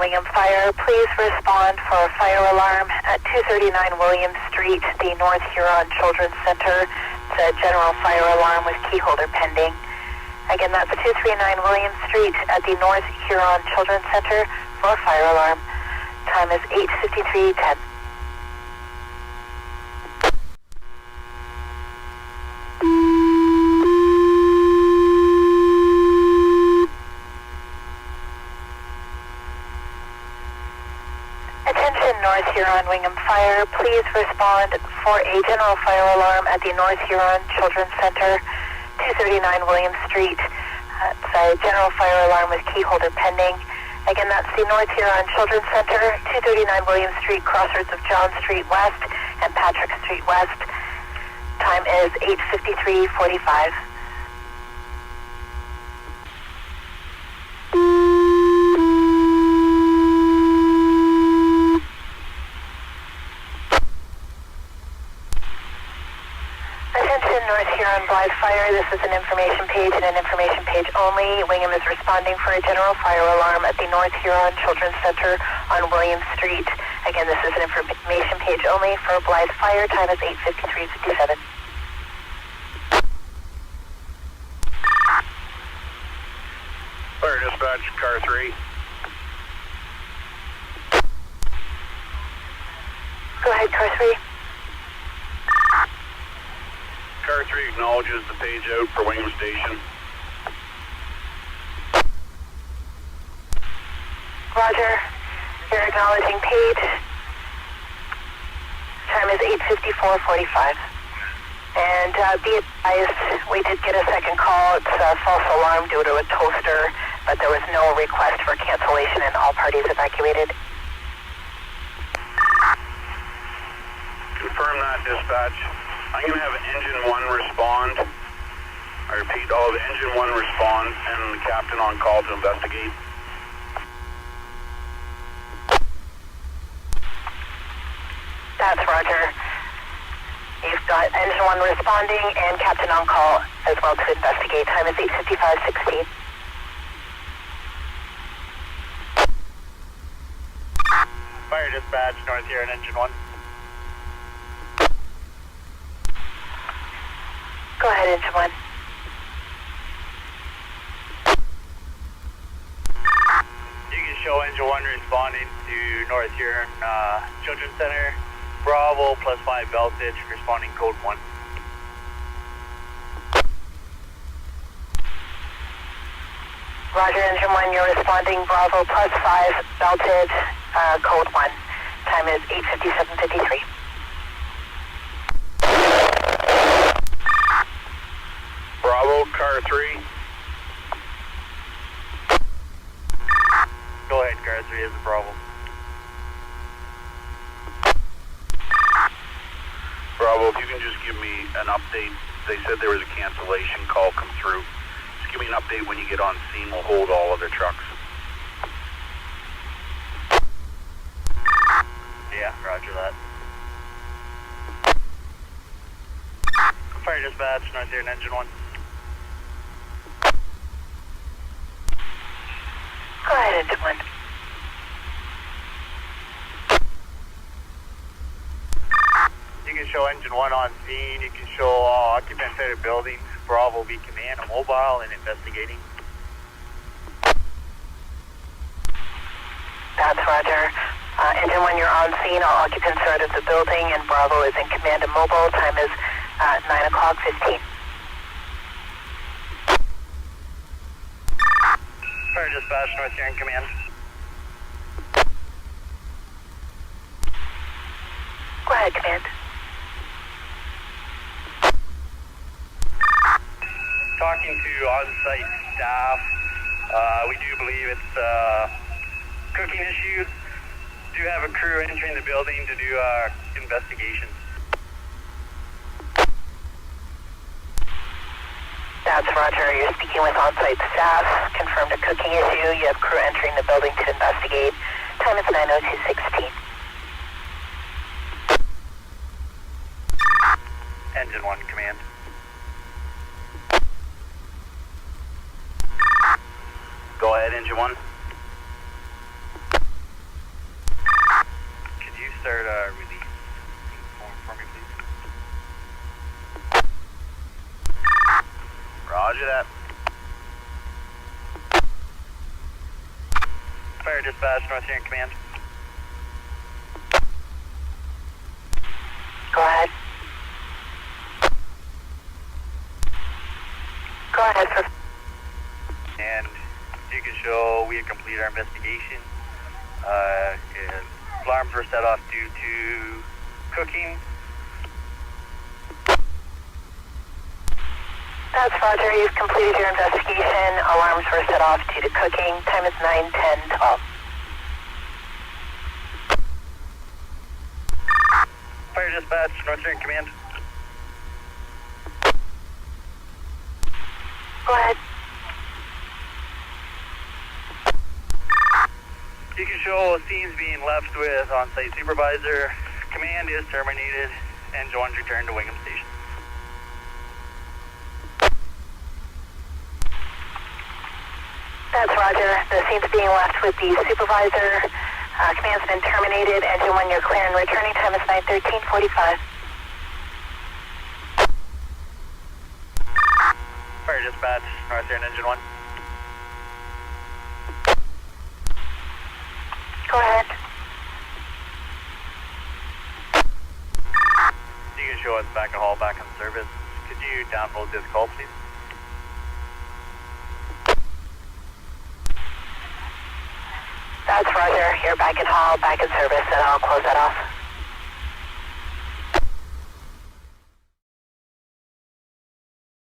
Wingham Fire. Please respond for a fire alarm at 239 William Street, the North Huron Children's Center. It's a general fire alarm with key holder pending. Again, that's 239 William Street at the North Huron Children's Center for a fire alarm. Time is 8:53:10. Attention North Huron Wingham Fire, please respond for a general fire alarm at the North Huron Children's Center, 239 William Street. It's a general fire alarm with key holder pending. Again, that's the North Huron Children's Center, 239 William Street, crossroads of John Street West and Patrick Street West. Time is 8:53:45. Attention North Huron Blythe Fire, this is an information page and an information page only. Wingham is responding for a general fire alarm at the North Huron Children's Center on William Street. Again, this is an information page only for Blythe Fire. Time is 8:53:57. Fire dispatch, car 3. Go ahead, car 3. Car 3 acknowledges the page out for Wingham Station. Roger. You're acknowledging page. Time is 8:54:45. And be advised, we did get a second call. It's a false alarm due to a toaster, but there was no request for cancellation and all parties evacuated. Confirm that, dispatch. I'm going to have engine 1 respond. I repeat, all of engine 1 respond and the captain on call to investigate. That's Roger. You've got engine 1 responding and captain on call as well to investigate. Time is 8:55:16. Fire dispatch, North Huron engine 1. Go ahead, engine 1. You can show engine 1 responding to North Huron Children's Center. Bravo +5 voltage, responding code 1. Roger, engine 1, you're responding Bravo +5 voltage, code 1. Time is 8:57:53. Bravo, car 3. Go ahead, car 3 is a Bravo. Bravo, if you can just give me an update. They said there was a cancellation call come through. Just give me an update when you get on scene. We'll hold all other trucks. Yeah, roger that. Fire dispatch, North Huron engine 1. Go ahead, engine 1. You can show engine 1 on scene. You can show all occupants out of buildings. Bravo be command, mobile and investigating. That's Roger. Engine 1, you're on scene. All occupants are out of the building, and Bravo is in command and mobile. Time is 9:15. Fire dispatch, North Huron command. Go ahead, command. Talking to on-site staff, we do believe it's a cooking issue. Do have a crew entering the building to do investigations. That's Roger. You're speaking with on-site staff. Confirmed a cooking issue. You have crew entering the building to investigate. Time is 9:02:16. Engine 1 command. Go ahead, engine 1. Roger that. Fire dispatch, North Huron Command. Go ahead. Go ahead, sir. And you can show we had completed our investigation. And alarms were set off due to cooking. That's Roger. You've completed your investigation. Alarms were set off due to cooking. Time is 9:10:12. Fire dispatch, North Huron Command. Go ahead. You can show scenes being left with on-site supervisor. Command is terminated and Jones returned to Wingham Station. That's Roger. The scene's being left with the supervisor. Command's been terminated. Engine 1, you're clear and returning. Time is 9:13:45. Fire dispatch, North Huron Engine 1. Go ahead. You can show us back at hall, back in service. Could you download this call, please? That's Roger. You're back in hall, back in service, and I'll close that off.